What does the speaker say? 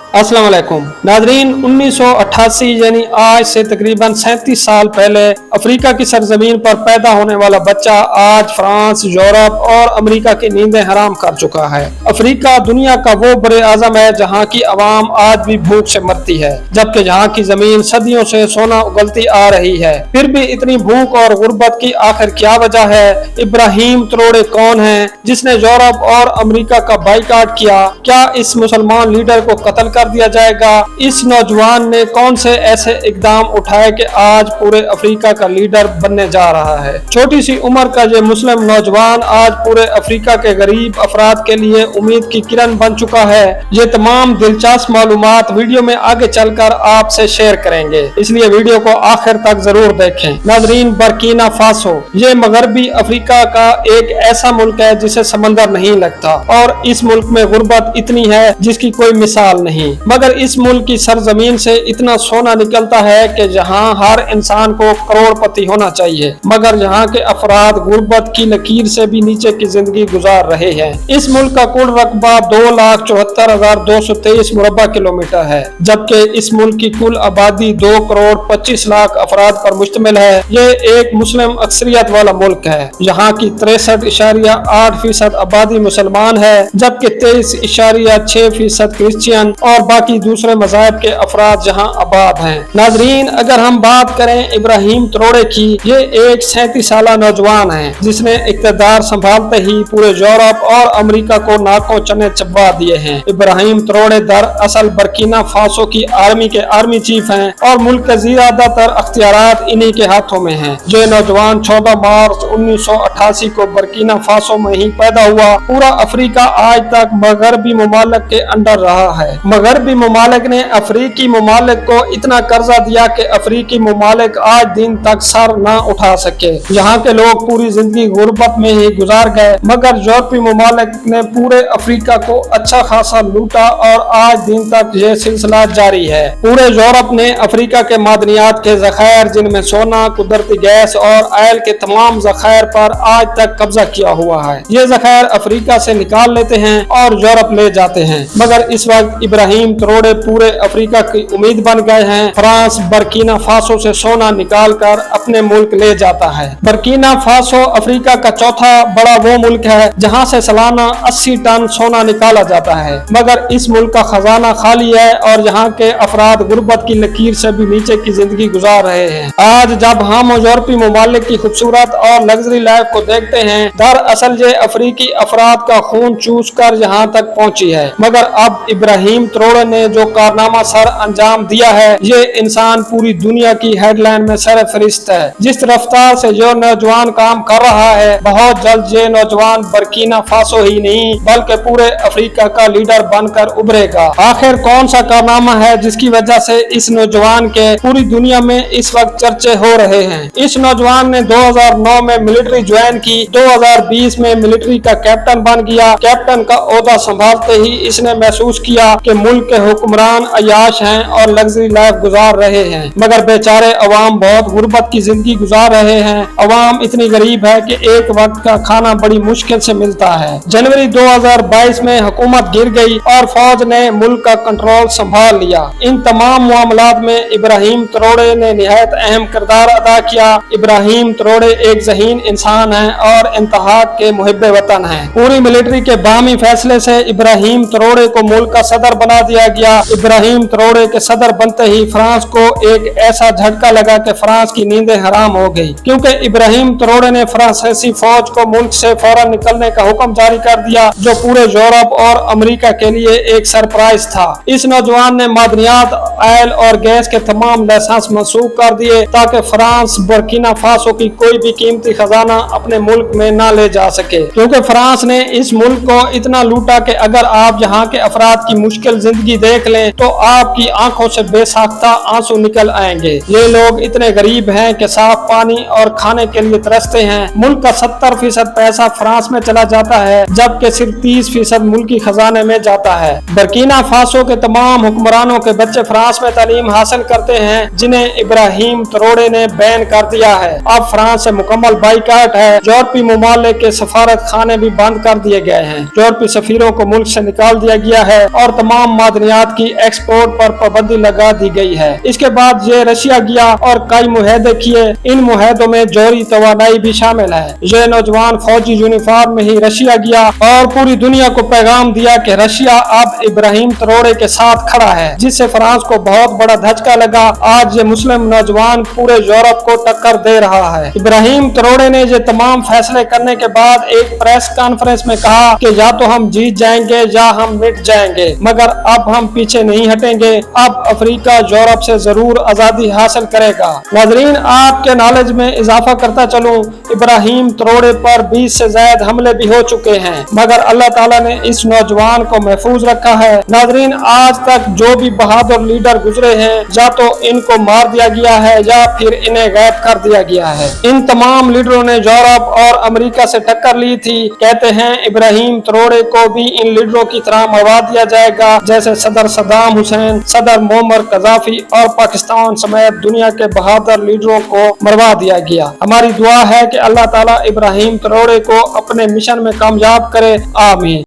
अस्सलाम वालेकुम नाजरीन, 1988 यानी आज से तकरीबन 37 साल पहले अफ्रीका की सरजमीन पर पैदा होने वाला बच्चा आज फ्रांस, यूरोप और अमेरिका की नींदें हराम कर चुका है। अफ्रीका दुनिया का वो बड़े आजम है जहाँ की आवाम आज भी भूख से मरती है, जबकि यहाँ की जमीन सदियों से सोना उगलती आ रही है। फिर भी इतनी भूख और गुर्बत की आखिर क्या वजह है? इब्राहिम त्रोड़े कौन है जिसने यूरोप और अमेरिका का बाइकाट किया? क्या इस मुसलमान लीडर को कत्ल कर दिया जाएगा? इस नौजवान ने कौन से ऐसे इकदाम उठाए कि आज पूरे अफ्रीका का लीडर बनने जा रहा है? छोटी सी उम्र का ये मुस्लिम नौजवान आज पूरे अफ्रीका के गरीब अफराद के लिए उम्मीद की किरण बन चुका है। ये तमाम दिलचस्प मालूमात वीडियो में आगे चलकर आपसे शेयर करेंगे, इसलिए वीडियो को आखिर तक जरूर देखें। नाजरीन, बर्किना फासो ये मगरबी अफ्रीका का एक ऐसा मुल्क है जिसे समंदर नहीं लगता और इस मुल्क में गुर्बत इतनी है जिसकी कोई मिसाल नहीं। मगर इस मुल्क की सरजमीन से इतना सोना निकलता है कि जहां हर इंसान को करोड़पति होना चाहिए, मगर यहाँ के अफराद गुर्बत की लकीर से भी नीचे की जिंदगी गुजार रहे हैं। इस मुल्क का कुल रकबा 2,74,223 मुरब्बा किलोमीटर है, जबकि इस मुल्क की कुल आबादी 2,25,00,000 अफराद पर मुश्तमिल है। ये एक मुस्लिम अक्सरियत वाला मुल्क है। यहाँ की 63.8% आबादी मुसलमान है, जबकि 23.6% क्रिश्चियन और बाकी दूसरे मज़ाहब के अफराद जहां आबाद हैं। नाजरीन, अगर हम बात करें इब्राहिम त्रोड़े की, ये एक 37 साला नौजवान है जिसने इक़्तिदार संभालते ही पूरे यूरोप और अमेरिका को नाकों चने चबा दिए हैं। इब्राहिम त्रोड़े दरअसल बर्किना फासो की आर्मी के आर्मी चीफ हैं और मुल्क के ज्यादातर अख्तियारात इन्हीं के हाथों में हैं। जो नौजवान 14 मार्च 1988 को बर्किना फासो में ही पैदा हुआ। पूरा अफ्रीका आज तक मगरबी मुमालिक के अंडर रहा है। मगरबी मुमालिक ने अफ्रीकी मुमालिक को इतना कर्जा दिया कि अफ्रीकी मुमालिक आज दिन तक सर न उठा सके। यहाँ के लोग पूरी जिंदगी गुर्बत में ही गुजार गए, मगर यूरोपीय मुमालिक ने पूरे अफ्रीका को अच्छा खासा लूटा और आज दिन तक ये सिलसिला जारी है। पूरे यूरोप ने अफ्रीका के मादनियात के जखायर, जिनमें सोना, कुदरती गैस और ऑयल के तमाम जखायर पर आज तक कब्जा किया हुआ है। ये जखायर अफ्रीका से निकाल लेते हैं और यूरोप ले जाते हैं, मगर इस वक्त इब्राहिम त्रोड़े पूरे अफ्रीका की उम्मीद बन गए हैं। फ्रांस बर्किना फासो से सोना निकालकर अपने मुल्क ले जाता है। बर्किना फासो अफ्रीका का चौथा बड़ा वो मुल्क है जहां से सालाना 80 टन सोना निकाला जाता है, मगर इस मुल्क का खजाना खाली है और यहाँ के अफराद गुर्बत की लकीर से भी नीचे की जिंदगी गुजार रहे हैं। आज जब हम यूरोपीय मुमालिक की खूबसूरत और लग्जरी लाइफ को देखते हैं, दरअसल ये अफ्रीकी अफराद का खून चूस कर यहाँ तक पहुँची है। मगर अब इब्राहिम त्रोड़े ने जो कारनामा सर अंजाम दिया है, ये इंसान पूरी दुनिया की हेडलाइन में सर फरिश्त है। जिस रफ्तार से जो नौजवान काम कर रहा है, बहुत जल्द ये नौजवान बर्किना फासो ही नहीं बल्कि पूरे अफ्रीका का लीडर बनकर उभरेगा। आखिर कौन सा कारनामा है जिसकी वजह से इस नौजवान के पूरी दुनिया में इस वक्त चर्चे हो रहे हैं? इस नौजवान ने 2009 में मिलिट्री ज्वाइन की, 2020 में मिलिट्री का कैप्टन बन गया। कैप्टन का ओहदा संभालते ही इसने महसूस किया कि मुल्क के हुक्मरान अयाश हैं और लग्जरी लाइफ गुजार रहे हैं, मगर बेचारे अवाम बहुत गुर्बत की जिंदगी गुजार रहे हैं। अवाम इतनी गरीब है कि एक वक्त का खाना बड़ी मुश्किल से मिलता है। जनवरी 2022 में हुकूमत गिर गई और फौज ने मुल्क का कंट्रोल संभाल लिया। इन तमाम मामलात में इब्राहिम त्रोड़े ने निहायत अहम किरदार अदा किया। इब्राहिम त्रोड़े एक ज़हीन इंसान है और इंतहा के मुहिब्बे वतन है। पूरी मिलिट्री के बाहमी फैसले से इब्राहिम त्रोड़े को मुल्क का सदर बना दिया गया। इब्राहिम त्रोड़े के सदर बनते ही फ्रांस को एक ऐसा झटका लगा कि फ्रांस की नींदें हराम हो गई, क्योंकि इब्राहिम त्रोड़े ने फ्रांसीसी फौज को मुल्क से फौरन निकलने का हुक्म जारी कर दिया, जो पूरे यूरोप और अमेरिका के लिए एक सरप्राइज था। इस नौजवान ने मादनियात, ऑयल और गैस के तमाम लाइसेंस मंसूख कर दिए ताकि फ्रांस बर्किना फासो की कोई भी कीमती खजाना अपने मुल्क में न ले जा सके, क्योंकि फ्रांस ने इस मुल्क को इतना लूटा कि अगर आप यहाँ के अफराद की मुश्किल जिंदगी देख लें तो आपकी आंखों से बेसाख्ता आंसू निकल आएंगे। ये लोग इतने गरीब हैं कि साफ पानी और खाने के लिए तरसते हैं। मुल्क का 70% पैसा फ्रांस में चला जाता है, जबकि सिर्फ 30% मुल्की खजाने में जाता है। बर्किना फासो के तमाम हुक्मरानों के बच्चे फ्रांस में तालीम हासिल करते हैं, जिन्हें इब्राहिम त्रोड़े ने बैन कर दिया है। अब फ्रांस से मुकम्मल बाइकाट है। यूरोपीय मुमालिक के सफारत खाने भी बंद कर दिए गए हैं। यूरोपीय सफीरों को मुल्क से निकाल दिया गया है और तमाम معدنیات کی ایکسپورٹ پر پابندی لگا دی گئی ہے۔ اس کے بعد یہ رشیا گیا اور کئی معاہدے کیے، ان معاہدوں میں جوہری توانائی بھی شامل ہے۔ یہ نوجوان فوجی یونیفارم میں ہی رشیا گیا اور پوری دنیا کو پیغام دیا کہ رشیا اب ابراہیم تروڑے کے ساتھ کھڑا ہے، جس سے فرانس کو بہت بڑا دھچکا لگا۔ آج یہ مسلم نوجوان پورے یورپ کو ٹکر دے رہا ہے۔ ابراہیم تروڑے نے یہ تمام فیصلے کرنے کے بعد ایک پریس کانفرنس میں کہا کہ یا تو ہم جیت جائیں گے یا ہم مٹ جائیں گے، مگر اب ہم پیچھے نہیں ہٹیں گے۔ اب افریقہ یورپ سے ضرور آزادی حاصل کرے گا۔ ناظرین، آپ کے نالج میں اضافہ کرتا چلوں، ابراہیم تروڑے پر 20 سے زائد حملے بھی ہو چکے ہیں، مگر اللہ تعالیٰ نے اس نوجوان کو محفوظ رکھا ہے۔ ناظرین، آج تک جو بھی بہادر لیڈر گزرے ہیں، یا تو ان کو مار دیا گیا ہے یا پھر انہیں غائب کر دیا گیا ہے۔ ان تمام لیڈروں نے یورپ اور امریکہ سے ٹکر لی تھی۔ کہتے ہیں ابراہیم تروڑے کو بھی ان لیڈروں کی طرح مروا دیا جائے گا، جیسے صدر صدام حسین، صدر معمر قذافی اور پاکستان سمیت دنیا کے بہادر لیڈروں کو مروا دیا گیا۔ ہماری دعا ہے کہ اللہ تعالیٰ ابراہیم تروڑے کو اپنے مشن میں کامیاب کرے، آمین۔